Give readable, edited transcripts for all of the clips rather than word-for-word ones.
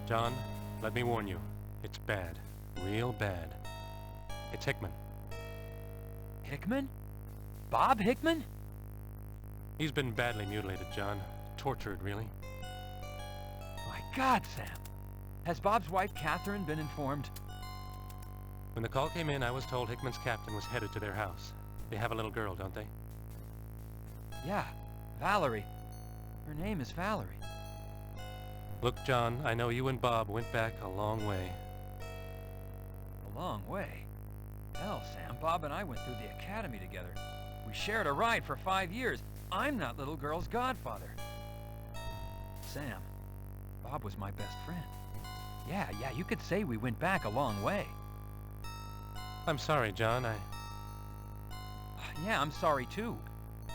John, let me warn you. It's bad. Real bad. It's Hickman. Hickman? Bob Hickman? He's been badly mutilated, John. Tortured, really. My God, Sam. Has Bob's wife, Catherine, been informed? When the call came in, I was told Hickman's captain was headed to their house. They have a little girl, don't they? Yeah, Valerie. Her name is Valerie. Look, John, I know you and Bob went back a long way. A long way? Hell, Sam, Bob and I went through the academy together. We shared a ride for 5 years. I'm that little girl's godfather. Sam, Bob was my best friend. Yeah, you could say we went back a long way. I'm sorry, John. Yeah, I'm sorry too.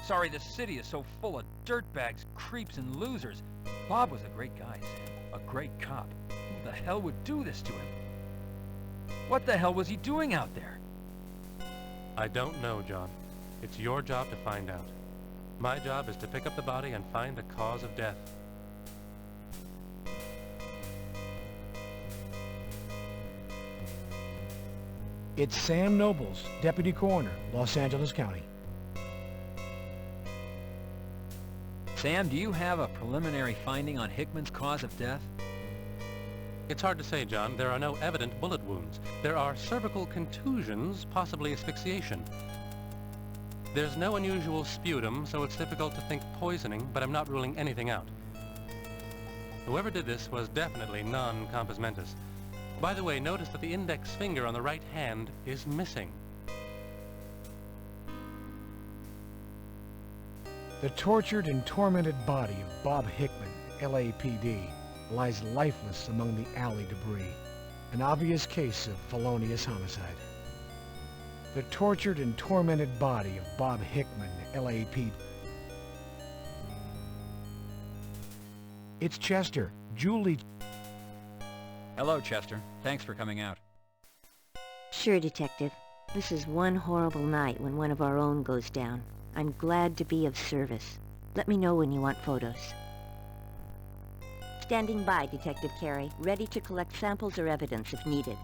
Sorry the city is so full of dirtbags, creeps, and losers. Bob was a great guy, Sam. A great cop. Who the hell would do this to him? What the hell was he doing out there? I don't know, John. It's your job to find out. My job is to pick up the body and find the cause of death. It's Sam Nobles, Deputy Coroner, Los Angeles County. Sam, do you have a preliminary finding on Hickman's cause of death? It's hard to say, John. There are no evident bullet wounds. There are cervical contusions, possibly asphyxiation. There's no unusual sputum, so it's difficult to think poisoning, but I'm not ruling anything out. Whoever did this was definitely non-compos mentis. By the way, notice that the index finger on the right hand is missing. The tortured and tormented body of Bob Hickman, LAPD, lies lifeless among the alley debris. An obvious case of felonious homicide. The tortured and tormented body of Bob Hickman, LAPD. It's Chester, Julie. Hello, Chester. Thanks for coming out. Sure, Detective. This is one horrible night when one of our own goes down. I'm glad to be of service. Let me know when you want photos. Standing by, Detective Carey, ready to collect samples or evidence if needed.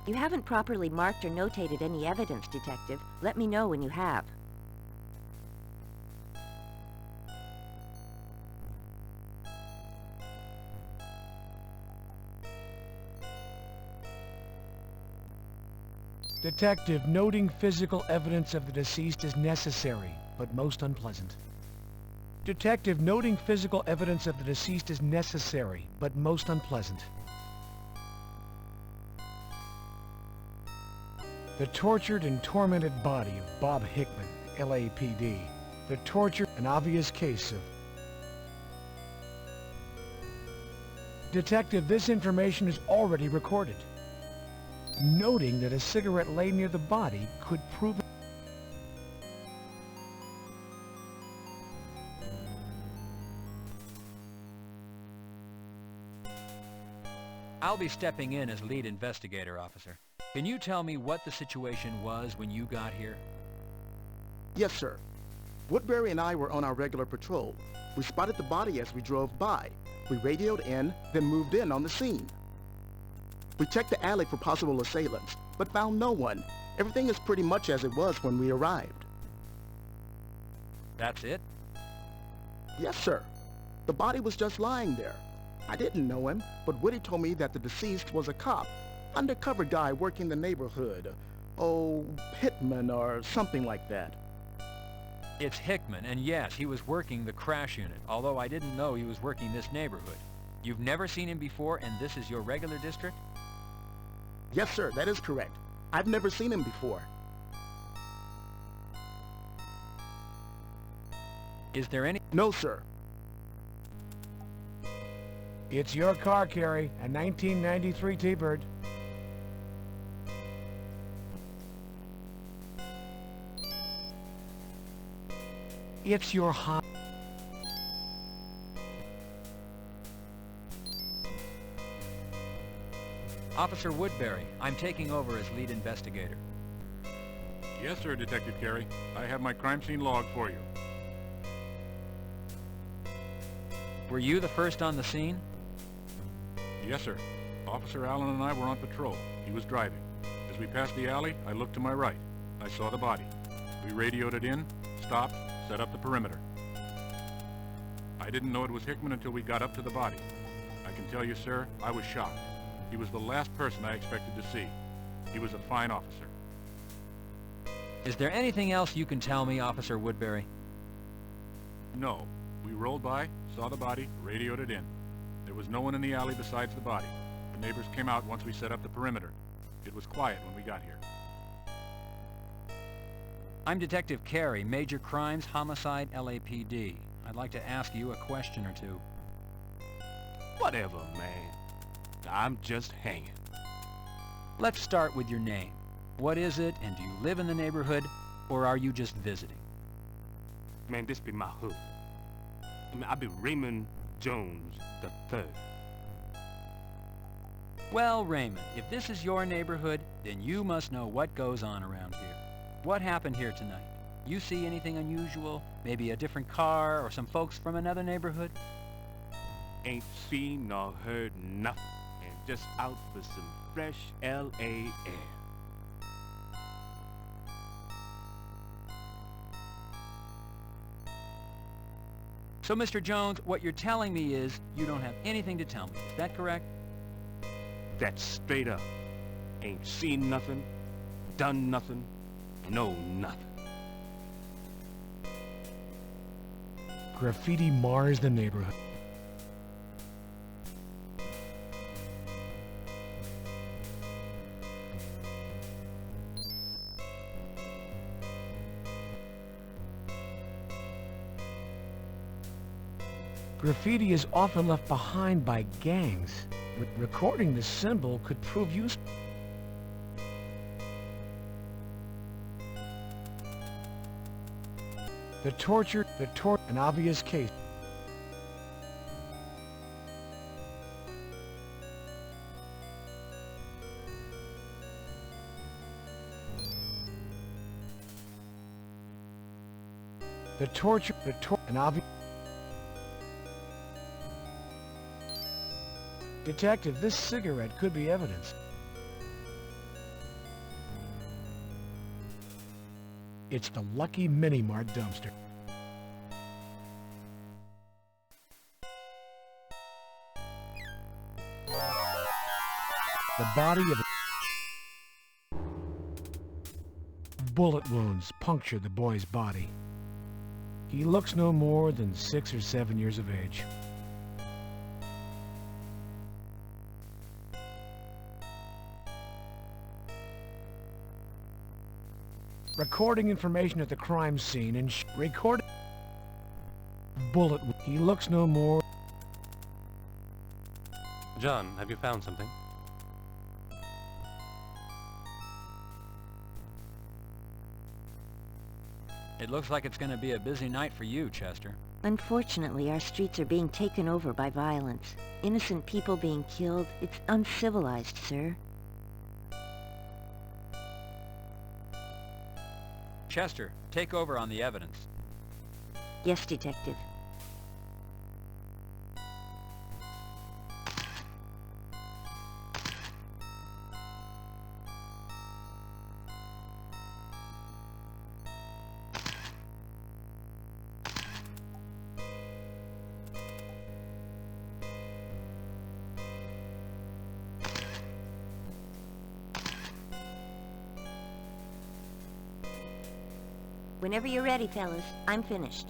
You haven't properly marked or notated any evidence, Detective. Let me know when you have. Detective, noting physical evidence of the deceased is necessary, but most unpleasant. Detective, noting physical evidence of the deceased is necessary, but most unpleasant. The tortured and tormented body of Bob Hickman, LAPD. The torture, an obvious case of... Detective, this information is already recorded. Noting that a cigarette lay near the body could prove... I'll be stepping in as lead investigator, officer. Can you tell me what the situation was when you got here? Yes, sir. Woodbury and I were on our regular patrol. We spotted the body as we drove by. We radioed in, then moved in on the scene. We checked the alley for possible assailants, but found no one. Everything is pretty much as it was when we arrived. That's it? Yes, sir. The body was just lying there. I didn't know him, but Woody told me that the deceased was a cop, undercover guy working the neighborhood. Oh, Pittman or something like that. It's Hickman, and yes, he was working the crash unit, although I didn't know he was working this neighborhood. You've never seen him before, and this is your regular district? Yes, sir, that is correct. I've never seen him before. Is there any... No, sir. It's your car, Carey, a 1993 T-Bird. It's your hot... Officer Woodbury, I'm taking over as lead investigator. Yes, sir, Detective Carey. I have my crime scene log for you. Were you the first on the scene? Yes, sir. Officer Allen and I were on patrol. He was driving. As we passed the alley, I looked to my right. I saw the body. We radioed it in, stopped, set up the perimeter. I didn't know it was Hickman until we got up to the body. I can tell you, sir, I was shocked. He was the last person I expected to see. He was a fine officer. Is there anything else you can tell me, Officer Woodbury? No. We rolled by, saw the body, radioed it in. There was no one in the alley besides the body. The neighbors came out once we set up the perimeter. It was quiet when we got here. I'm Detective Carey, Major Crimes, Homicide, LAPD. I'd like to ask you a question or two. Whatever, man. I'm just hanging. Let's start with your name. What is it, and do you live in the neighborhood, or are you just visiting? Man, this be my hood. I be Raymond Jones the Third. Well, Raymond, if this is your neighborhood, then you must know what goes on around here. What happened here tonight? You see anything unusual? Maybe a different car, or some folks from another neighborhood? Ain't seen nor heard nothing, and just out for some fresh L.A. air. So, Mr. Jones, what you're telling me is you don't have anything to tell me. Is that correct? That's straight up. Ain't seen nothing, done nothing, know nothing. Graffiti mars the neighborhood. Graffiti is often left behind by gangs. Recording the symbol could prove useful. An obvious case. An obvious. Detective, this cigarette could be evidence. It's the Lucky Mini-Mart dumpster. The body of bullet wounds puncture the boy's body. He looks no more than 6 or 7 years of age. Recording information at the crime scene and record bullet. He looks no more. John, have you found something? It looks like it's going to be a busy night for you, Chester. Unfortunately, our streets are being taken over by violence. Innocent people being killed. It's uncivilized, sir. Chester, take over on the evidence. Yes, Detective. Whenever you're ready, fellas, I'm finished.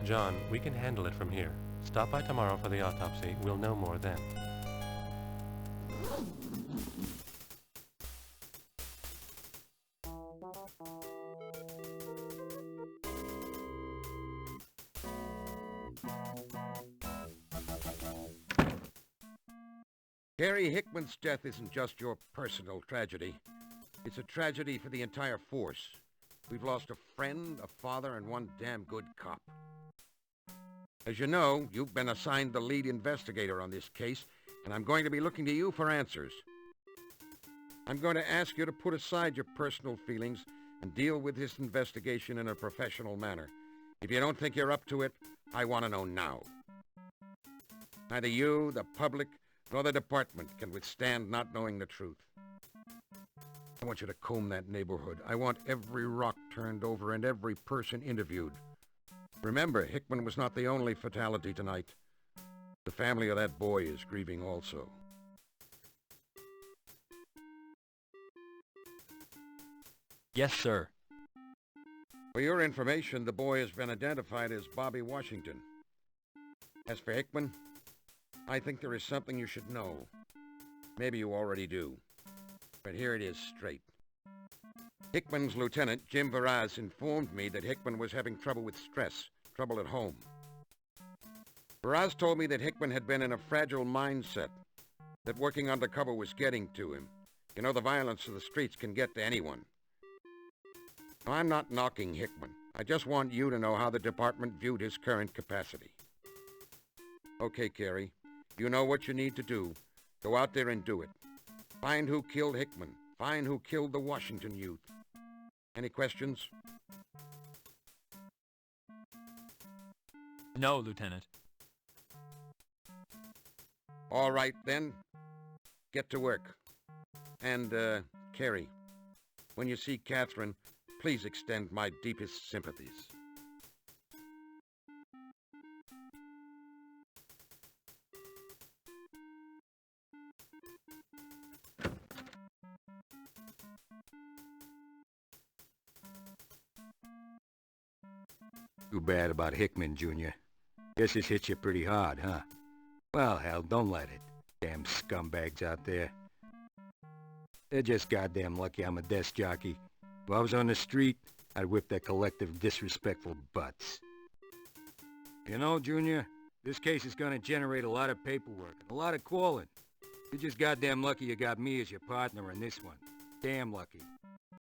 John, we can handle it from here. Stop by tomorrow for the autopsy. We'll know more then. Harry Hickman's death isn't just your personal tragedy. It's a tragedy for the entire force. We've lost a friend, a father, and one damn good cop. As you know, you've been assigned the lead investigator on this case, and I'm going to be looking to you for answers. I'm going to ask you to put aside your personal feelings and deal with this investigation in a professional manner. If you don't think you're up to it, I want to know now. Neither you, the public, nor the department can withstand not knowing the truth. I want you to comb that neighborhood. I want every rock turned over and every person interviewed. Remember, Hickman was not the only fatality tonight. The family of that boy is grieving also. Yes, sir. For your information, the boy has been identified as Bobby Washington. As for Hickman, I think there is something you should know. Maybe you already do. But here it is straight. Hickman's lieutenant, Jim Varaz, informed me that Hickman was having trouble with stress, trouble at home. Varaz told me that Hickman had been in a fragile mindset, that working undercover was getting to him. You know, the violence of the streets can get to anyone. Now, I'm not knocking Hickman. I just want you to know how the department viewed his current capacity. Okay, Carey, you know what you need to do. Go out there and do it. Find who killed Hickman. Find who killed the Washington youth. Any questions? No, Lieutenant. All right, then. Get to work. And, Carey, when you see Catherine, please extend my deepest sympathies. Too bad about Hickman, Junior. Guess this hit you pretty hard, huh? Well, hell, don't let it. Damn scumbags out there. They're just goddamn lucky I'm a desk jockey. If I was on the street, I'd whip their collective disrespectful butts. You know, Junior, this case is gonna generate a lot of paperwork and a lot of calling. You're just goddamn lucky you got me as your partner in this one. Damn lucky.